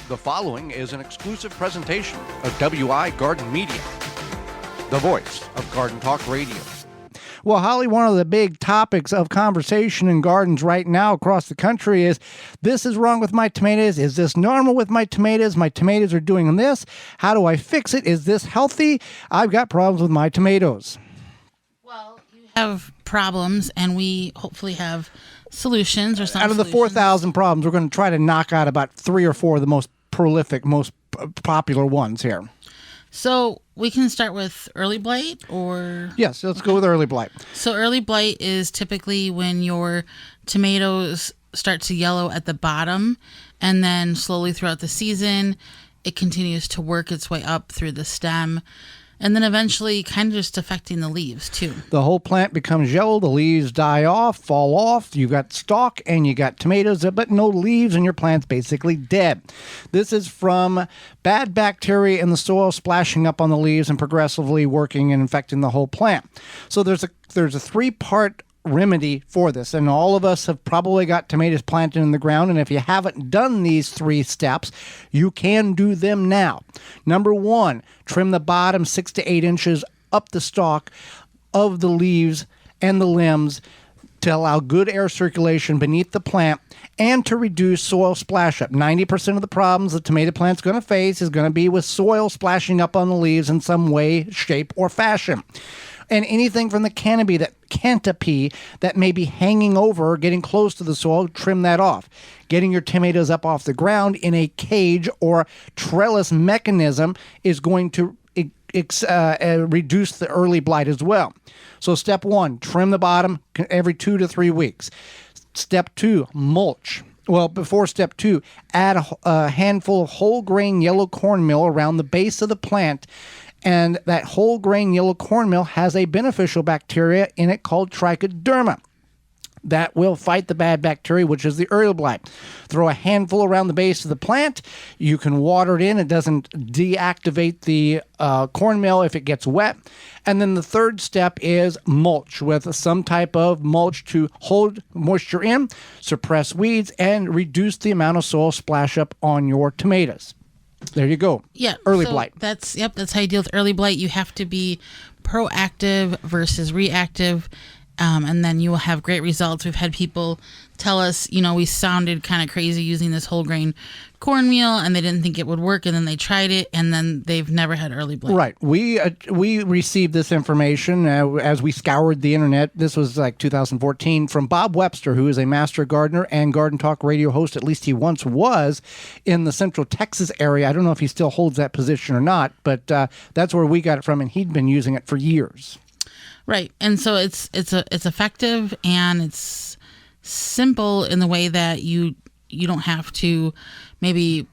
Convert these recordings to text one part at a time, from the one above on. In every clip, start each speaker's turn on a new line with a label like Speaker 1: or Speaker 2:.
Speaker 1: The following is an exclusive presentation of WI Garden Media, the voice of Garden Talk Radio.
Speaker 2: Well, Holly, one of the big topics of conversation in gardens right now across the country is, this is wrong with my tomatoes. Is this normal with my tomatoes? My tomatoes are doing this. How do I fix it? Is this healthy? I've got problems with my tomatoes.
Speaker 3: Well, you have problems, and we hopefully have solutions or some
Speaker 2: Out of the
Speaker 3: solutions.
Speaker 2: 4,000 problems, we're going to try to knock out about 3 or 4 of the most prolific, most popular ones here.
Speaker 3: So we can start with early blight, or...
Speaker 2: Yes, let's go with early blight.
Speaker 3: So early blight is typically when your tomatoes start to yellow at the bottom, and then slowly throughout the season, it continues to work its way up through the stem, and then eventually kind of just affecting the leaves too.
Speaker 2: The whole plant becomes yellow, the leaves die off, fall off, you've got stalk and you got tomatoes, but no leaves, and your plant's basically dead. This is from bad bacteria in the soil splashing up on the leaves and progressively working and infecting the whole plant. So there's a 3-part remedy for this, and all of us have probably got tomatoes planted in the ground, and if you haven't done these 3 steps, you can do them now. Number 1, trim the bottom 6 to 8 inches up the stalk of the leaves and the limbs to allow good air circulation beneath the plant and to reduce soil splash up. 90% of the problems the tomato plant's going to face is going to be with soil splashing up on the leaves in some way, shape, or fashion. And anything from the canopy that may be hanging over or getting close to the soil, trim that off. Getting your tomatoes up off the ground in a cage or trellis mechanism is going to reduce the early blight as well. So step 1, trim the bottom every 2 to 3 weeks. Step 2, mulch. Well, before step 2, add a handful of whole grain yellow cornmeal around the base of the plant. And that whole grain yellow cornmeal has a beneficial bacteria in it called trichoderma that will fight the bad bacteria, which is the early blight. Throw a handful around the base of the plant. You can water it in. It doesn't deactivate the cornmeal if it gets wet. And then the third step is mulch, with some type of mulch to hold moisture in, suppress weeds, and reduce the amount of soil splash up on your tomatoes. There you go.
Speaker 3: Yeah.
Speaker 2: Early blight.
Speaker 3: That's how you deal with early blight. You have to be proactive versus reactive, and then you will have great results. We've had people tell us, we sounded kind of crazy using this whole grain cornmeal, and they didn't think it would work, and then they tried it, and then they've never had early blight.
Speaker 2: Right. We received this information as we scoured the internet. This was like 2014 from Bob Webster, who is a master gardener and Garden Talk radio host. At least he once was in the Central Texas area. I don't know if he still holds that position or not, but that's where we got it from, and he'd been using it for years.
Speaker 3: Right. And so it's effective, and it's simple in the way that you don't have to maybe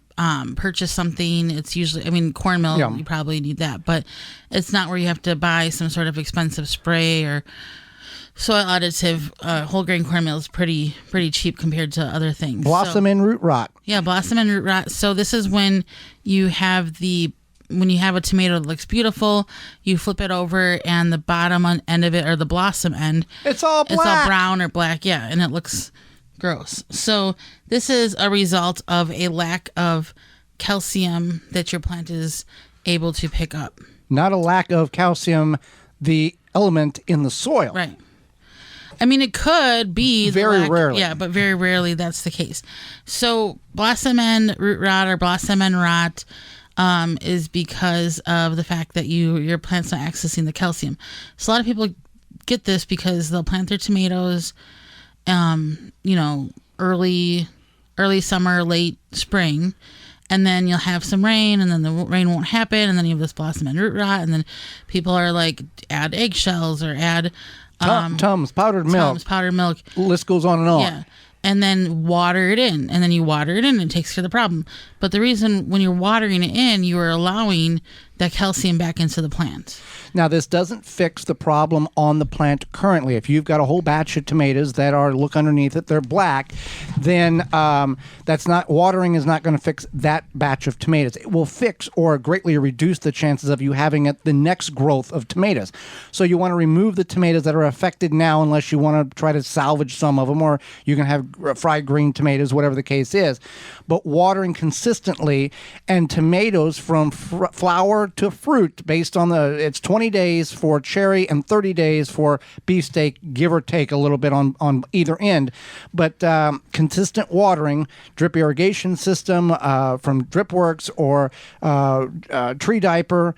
Speaker 3: purchase something. It's usually, cornmeal,
Speaker 2: Yeah.
Speaker 3: You probably need that, but it's not where you have to buy some sort of expensive spray or soil additive. Whole grain cornmeal is pretty cheap compared to other things.
Speaker 2: Blossom and root rot.
Speaker 3: Yeah, blossom and root rot. So this is when you have a tomato that looks beautiful, you flip it over, and the bottom end of it, or the blossom end,
Speaker 2: It's all black.
Speaker 3: It's all brown or black, yeah, and it looks gross. So this is a result of a lack of calcium that your plant is able to pick up.
Speaker 2: Not a lack of calcium, the element in the soil.
Speaker 3: Right. It could be
Speaker 2: Very rarely.
Speaker 3: Yeah, but very rarely that's the case. So blossom end root rot or blossom end rot is because of the fact that your plant's not accessing the calcium. So a lot of people get this because they'll plant their tomatoes, early summer, late spring, and then you'll have some rain, and then the rain won't happen, and then you have this blossom and root rot, and then people are like, add eggshells or add
Speaker 2: Tums, powdered milk. List goes on and on.
Speaker 3: Yeah. And then water it in, and it takes care of the problem. But the reason when you're watering it in, you are allowing that calcium back into the plant.
Speaker 2: Now, this doesn't fix the problem on the plant currently. If you've got a whole batch of tomatoes that are, look underneath it, they're black, then that's not, watering is not going to fix that batch of tomatoes. It will fix or greatly reduce the chances of you having the next growth of tomatoes. So you want to remove the tomatoes that are affected now, unless you want to try to salvage some of them, or you can have fried green tomatoes, whatever the case is. But watering consistently, and tomatoes from flower to fruit, based on it's 20 days for cherry and 30 days for beefsteak, give or take a little bit on either end. But consistent watering, drip irrigation system from DripWorks or Tree Diaper,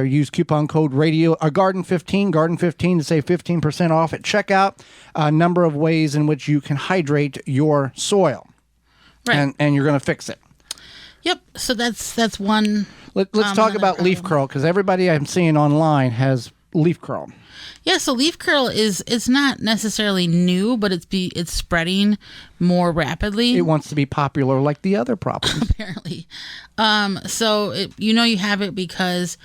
Speaker 2: use coupon code radio Garden15 to save 15% off at checkout. A number of ways in which you can hydrate your soil.
Speaker 3: Right.
Speaker 2: And you're going to fix it.
Speaker 3: Yep. So that's one.
Speaker 2: Let's talk about leaf curl, because everybody I'm seeing online has leaf curl.
Speaker 3: Yeah. So leaf curl it's not necessarily new, but it's spreading more rapidly.
Speaker 2: It wants to be popular like the other problems.
Speaker 3: Apparently. So you have it because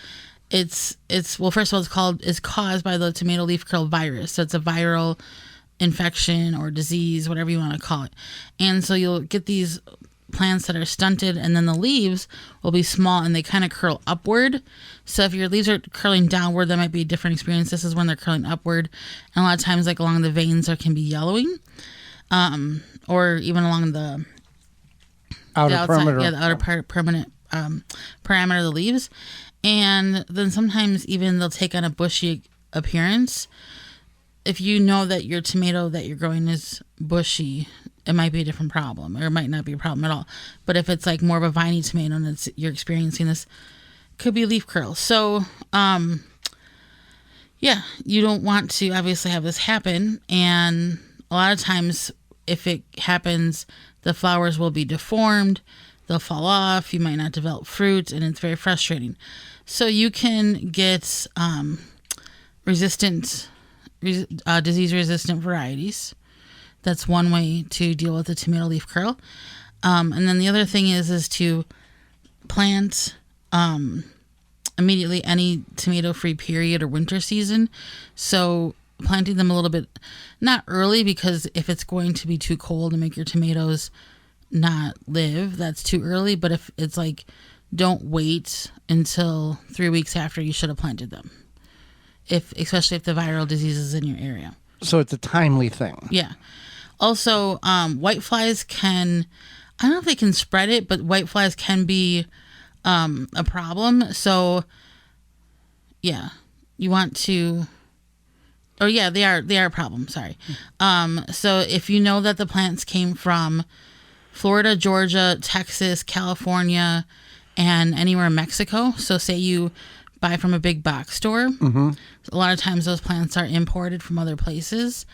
Speaker 3: it's well, first of all, it's caused by the tomato leaf curl virus. So it's a viral infection or disease, whatever you want to call it. And so you'll get these plants that are stunted, and then the leaves will be small and they kind of curl upward. So if your leaves are curling downward, that might be a different experience. This is when they're curling upward, and a lot of times, like along the veins, there can be yellowing, or even along the outside, perimeter. The outer permanent parameter of the leaves. And then sometimes even they'll take on a bushy appearance. If you know that your tomato that you're growing is bushy, it might be a different problem, or it might not be a problem at all. But if it's like more of a viney tomato and you're experiencing this, could be leaf curl. So, you don't want to obviously have this happen. And a lot of times, if it happens, the flowers will be deformed, they'll fall off, you might not develop fruit, and it's very frustrating. So you can get disease-resistant varieties. That's one way to deal with the tomato leaf curl. And then the other thing is to plant immediately any tomato-free period or winter season. So planting them a little bit, not early, because if it's going to be too cold and make your tomatoes not live, that's too early. But if it's like, don't wait until 3 weeks after you should have planted them, especially if the viral disease is in your area.
Speaker 2: So it's a timely thing.
Speaker 3: Yeah. Also, whiteflies I don't know if they can spread it, but whiteflies can be a problem. So, yeah, you want to. Oh, yeah, they are a problem. Sorry. So if you know that the plants came from Florida, Georgia, Texas, California, and anywhere in Mexico. So say you buy from a big box store. Mm-hmm. A lot of times those plants are imported from other places,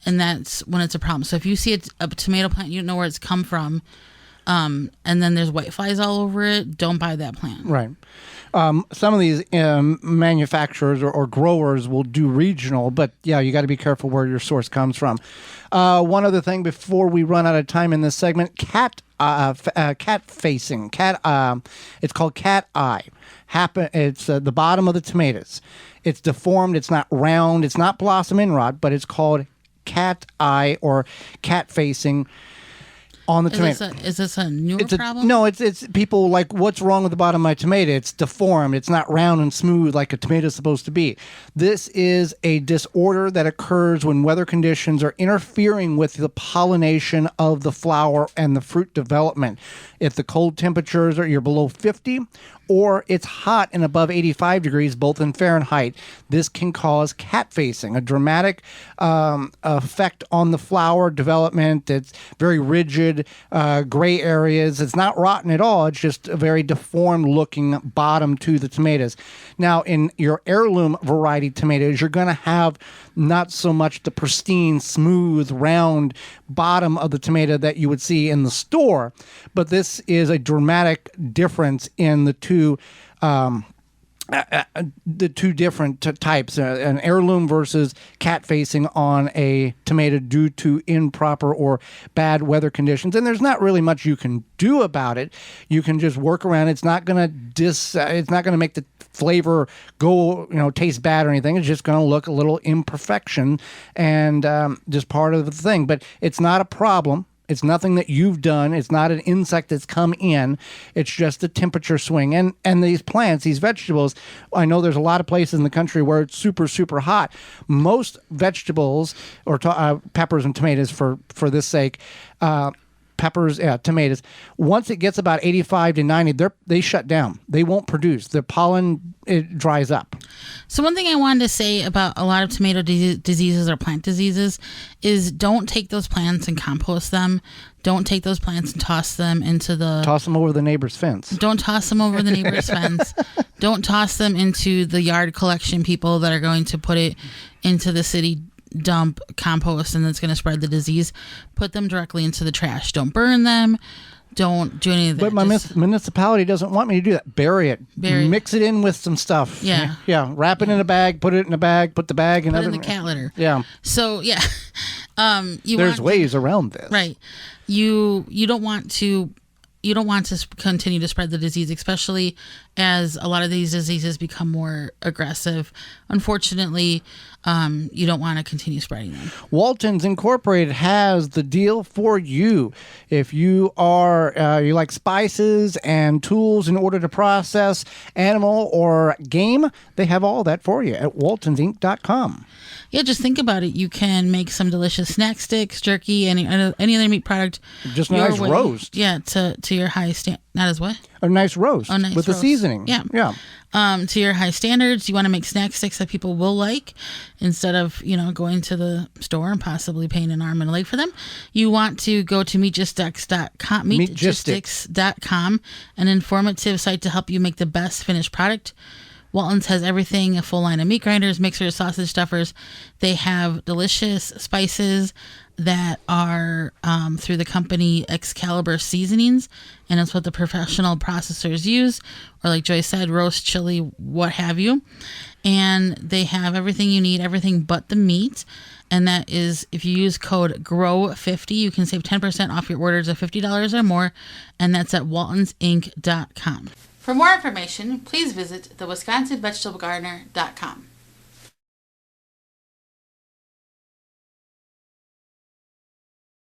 Speaker 3: and that's when it's a problem. So if you see a tomato plant, you don't know where it's come from, and then there's whiteflies all over it, don't buy that plant.
Speaker 2: Right. Some of these manufacturers or growers will do regional, but yeah, you got to be careful where your source comes from. One other thing before we run out of time in this segment, cat facing. It's called cat eye. It's the bottom of the tomatoes. It's deformed. It's not round. It's not blossom end rot, but it's called cat eye or cat facing on the tomato.
Speaker 3: Is this a newer problem?
Speaker 2: No, it's people like, what's wrong with the bottom of my tomato? It's deformed. It's not round and smooth like a tomato is supposed to be. This is a disorder that occurs when weather conditions are interfering with the pollination of the flower and the fruit development. If the cold temperatures you're below 50, or it's hot and above 85 degrees, both in Fahrenheit, this can cause cat facing, a dramatic effect on the flower development. It's very rigid, gray areas. It's not rotten at all. It's just a very deformed looking bottom to the tomatoes. Now, in your heirloom variety tomatoes, you're going to have not so much the pristine, smooth, round bottom of the tomato that you would see in the store, but this is a dramatic difference in the two the two different types, an heirloom versus cat facing on a tomato due to improper or bad weather conditions. And there's not really much you can do about it. You can just work around. It's not going to make the flavor go, taste bad or anything. It's just going to look a little imperfection and just part of the thing. But it's not a problem. It's nothing that you've done. It's not an insect that's come in. It's just a temperature swing. And these plants, these vegetables, I know there's a lot of places in the country where it's super, super hot. Most vegetables, or peppers and tomatoes for this sake, tomatoes, once it gets about 85 to 90, they shut down. They won't produce. The pollen, it dries up.
Speaker 3: So one thing I wanted to say about a lot of tomato diseases or plant diseases is don't take those plants and compost them. Don't take those plants and toss them
Speaker 2: over the neighbor's fence.
Speaker 3: Don't toss them over the neighbor's fence. Don't toss them into the yard collection people that are going to put it into the city dump compost and that's going to spread the disease. Put them directly into the trash. Don't burn them. Don't do any of that.
Speaker 2: But my municipality doesn't want me to do that. Bury it. Mix it in with some stuff.
Speaker 3: Yeah.
Speaker 2: Yeah. Wrap it in a bag. Put it in a bag. Put the bag in
Speaker 3: the cat litter.
Speaker 2: Yeah.
Speaker 3: So yeah.
Speaker 2: There's ways around this.
Speaker 3: Right. You don't want to continue to spread the disease, especially as a lot of these diseases become more aggressive. Unfortunately, you don't want to continue spreading them.
Speaker 2: Walton's Incorporated has the deal for you. If you are you like spices and tools in order to process animal or game, they have all that for you at waltonsinc.com.
Speaker 3: Yeah, just think about it. You can make some delicious snack sticks, jerky, any other meat product.
Speaker 2: Just a nice roast.
Speaker 3: Yeah, to your high standard. Not as what?
Speaker 2: A nice roast
Speaker 3: nice
Speaker 2: with
Speaker 3: roast.
Speaker 2: the seasoning.
Speaker 3: Yeah.
Speaker 2: Yeah.
Speaker 3: To your high standards, you want to make snack sticks that people will like instead of, going to the store and possibly paying an arm and a leg for them. You want to go to meatgistics.com, an informative site to help you make the best finished product. Walton's has everything, a full line of meat grinders, mixers, sausage stuffers. They have delicious spices that are through the company Excalibur Seasonings, and it's what the professional processors use, or like Joy said, roast, chili, what have you. And they have everything you need, everything but the meat. And that is, if you use code GROW50, you can save 10% off your orders of $50 or more, and that's at waltonsinc.com. For more information, please visit thewisconsinvegetablegardener.com.